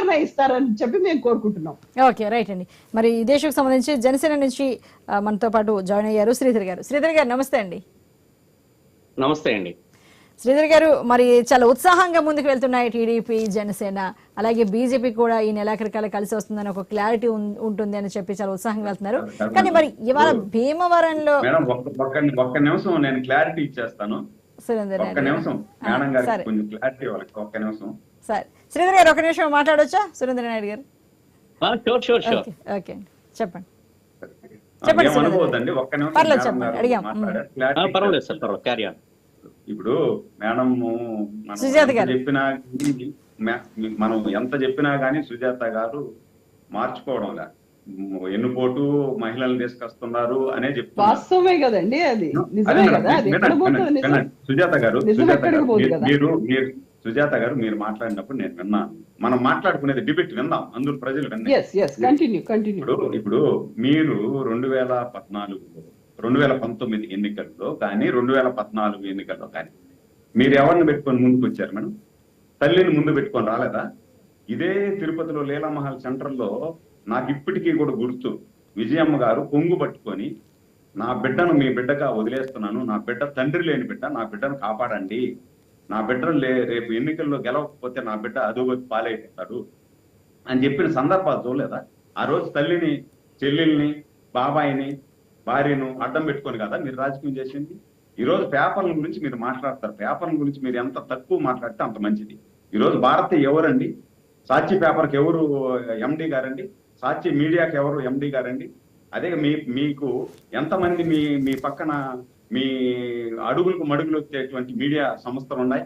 ఏమైనా ఇస్తారని చెప్పి మేము కోరుకుంటున్నాం. ఓకే, రైట్ అండి. మరి ఈ దేశకు సంబంధించి జనసేన నుంచి మనతో పాటు జాయిన్ అయ్యారు శ్రీధర్ గారు. శ్రీధర్ గారు నమస్తే అండి. నమస్తే అండి. శ్రీధర్ గారు, మరి చాలా ఉత్సాహంగా ముందుకు వెళ్తున్నాయి టీడీపీ, జనసేన, అలాగే బీజేపీ కూడా ఈ నెలాఖరికాల కలిసి వస్తుందని ఒక క్లారిటీ ఉంటుంది అని చెప్పి చాలా ఉత్సాహంగా వెళ్తున్నారు. కానీ మరి ఇవాళ భీమవరంలో ఒక్క నిమిషం నేను క్లారిటీ ఇచ్చేస్తాను. సురేందర్ ఒక్క నిమిషం మేడం గారికి కొంచెం క్లారిటీ ఇవ్వాలి. ఒక్క నిమిషం సరే శ్రీధర్ గారు, ఒక నిమిషం మాట్లాడొచ్చా? సురేంద్ర నాయుడు గారు ఓకే చెప్పండి. ఏమనుకోవద్దండి, ఒక్క నిమిషం పర్వాలేదు సార్, పర్వాలేదు, క్యారీ ఆన్. ఇప్పుడు మేడం చెప్పినా మనం ఎంత చెప్పినా గానీ సుజాత గారు మార్చుకోవడం ఎన్నుపోటు మహిళలను తీసుకొస్తున్నారు అనే చెప్తున్నారు. వాస్తవమే కదండి, అది నిజమే కదా. సుజాత గారు సుజాత గారు మీరు మాట్లాడినప్పుడు నేను విన్నాను. మనం మాట్లాడుకునేది డిబేట్ విందాం, అందరూ ప్రజలు విన్నారు. ఇప్పుడు మీరు 2019 ఎన్నికల్లో కానీ 2014 ఎన్నికల్లో కానీ మీరు ఎవరిని పెట్టుకొని ముందుకు వచ్చారు మేడం? తల్లిని ముందు పెట్టుకొని రాలేదా? ఇదే తిరుపతిలో లీలామహల్ సెంటర్లో నాకు ఇప్పటికీ కూడా గుర్తు, విజయమ్మ గారు కొంగు పట్టుకొని నా బిడ్డను మీ బిడ్డగా వదిలేస్తున్నాను, నా బిడ్డ తండ్రి లేని బిడ్డ, నా బిడ్డను కాపాడండి, నా బిడ్డను రేపు ఎన్నికల్లో గెలవకపోతే నా బిడ్డ అధోగతి పాలైపోతాడు అని చెప్పిన సందర్భాలు చూడలేదా? ఆ రోజు తల్లిని, చెల్లెల్ని, బాబాయిని, భార్యను అడ్డం పెట్టుకొని కదా మీరు రాజకీయం చేసింది. ఈ రోజు పేపర్ల గురించి మీరు మాట్లాడతారు. పేపర్ల గురించి మీరు ఎంత తక్కువ మాట్లాడితే అంత మంచిది. ఈ రోజు భారత్ ఎవరండి? సాక్షి పేపర్కి ఎవరు ఎండి గారండి? సాక్షి మీడియాకి ఎవరు ఎండి గారండి? అదే మీకు ఎంతమంది మీ పక్కన మీ అడుగులకు మడుగులు వచ్చేటువంటి మీడియా సంస్థలు ఉన్నాయి?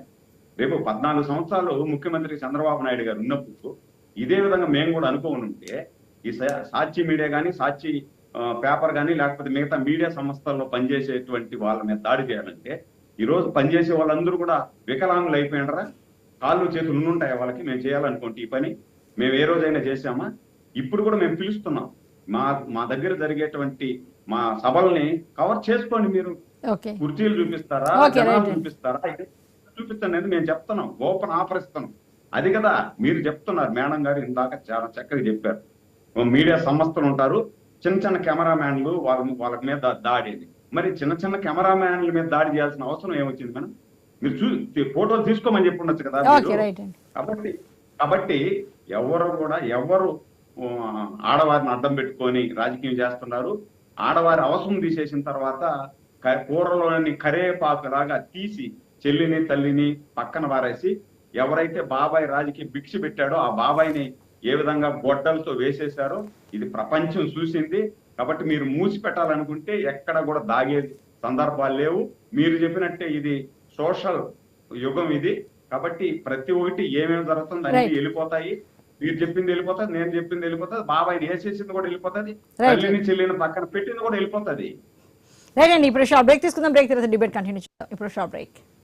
రేపు 14 సంవత్సరాలు ముఖ్యమంత్రి చంద్రబాబు నాయుడు గారు ఉన్నప్పుడు ఇదే విధంగా మేము కూడా అనుకోని ఉంటే ఈ సాక్షి మీడియా కానీ, సాక్షి పేపర్ కానీ, లేకపోతే మిగతా మీడియా సంస్థల్లో పనిచేసేటువంటి వాళ్ళ మీద దాడి చేయాలంటే ఈ రోజు పనిచేసే వాళ్ళందరూ కూడా వికలాంగులు అయిపోయినరా? కాళ్ళు చేతులు ఉండుంటాయి వాళ్ళకి. మేము చేయాలనుకుంటే ఈ పని మేము ఏ రోజైనా చేసామా? ఇప్పుడు కూడా మేము పిలుస్తున్నాం. మా దగ్గర జరిగేటువంటి మా సభల్ని కవర్ చేసుకోండి. మీరు కుర్చీలు చూపిస్తారా, చూపిస్తారా, చూపించండి మేము చెప్తున్నాం, ఓపెన్ ఆఫర్ ఇస్తున్నాం. అది కదా మీరు చెప్తున్నారు. మేడం గారు ఇందాక చాలా చక్కగా చెప్పారు. మీడియా సంస్థలు ఉంటారు, చిన్న చిన్న కెమెరామ్యాన్లు, వాళ్ళ మీద దాడేది. మరి చిన్న కెమెరామ్యాన్ల మీద దాడి చేయాల్సిన అవసరం ఏమొచ్చింది మేడం? మీరు ఫోటోలు తీసుకోమని చెప్పి ఉండొచ్చు కదా. కాబట్టి ఎవరు ఆడవారిని అడ్డం పెట్టుకొని రాజకీయం చేస్తున్నారు. ఆడవారి అవసరం తీసేసిన తర్వాత కూరలోని కరేపాకు లాగా తీసి చెల్లిని, తల్లిని పక్కన వారేసి ఎవరైతే బాబాయ్ రాజకీయ భిక్ష పెట్టాడో ఆ బాబాయిని ఏ విధంగా గొడ్డలతో వేసేశారో ఇది ప్రపంచం చూసింది. కాబట్టి మీరు మూసి పెట్టాలనుకుంటే ఎక్కడ కూడా దాగే సందర్భాలు లేవు. మీరు చెప్పినట్టే ఇది సోషల్ యుగం ఇది. కాబట్టి ప్రతి ఒక్కటి ఏమేమి జరుగుతుంది అన్ని వెళ్ళిపోతాయి. మీరు చెప్పింది వెళ్ళిపోతుంది, నేను చెప్పింది వెళ్ళిపోతుంది, బాబాయిని వేసేసింది కూడా వెళ్ళిపోతుంది, తల్లిని చెల్లిని పక్కన పెట్టింది కూడా వెళ్ళిపోతుంది. రైట్ అండి, ఇప్పుడు షార్ట్ బ్రేక్ తీసుకుందాం. బ్రేక్ తర్వాత డిబేట్ కంటిన్యూ చేద్దాం. ఇప్పుడు షార్ట్ బ్రేక్.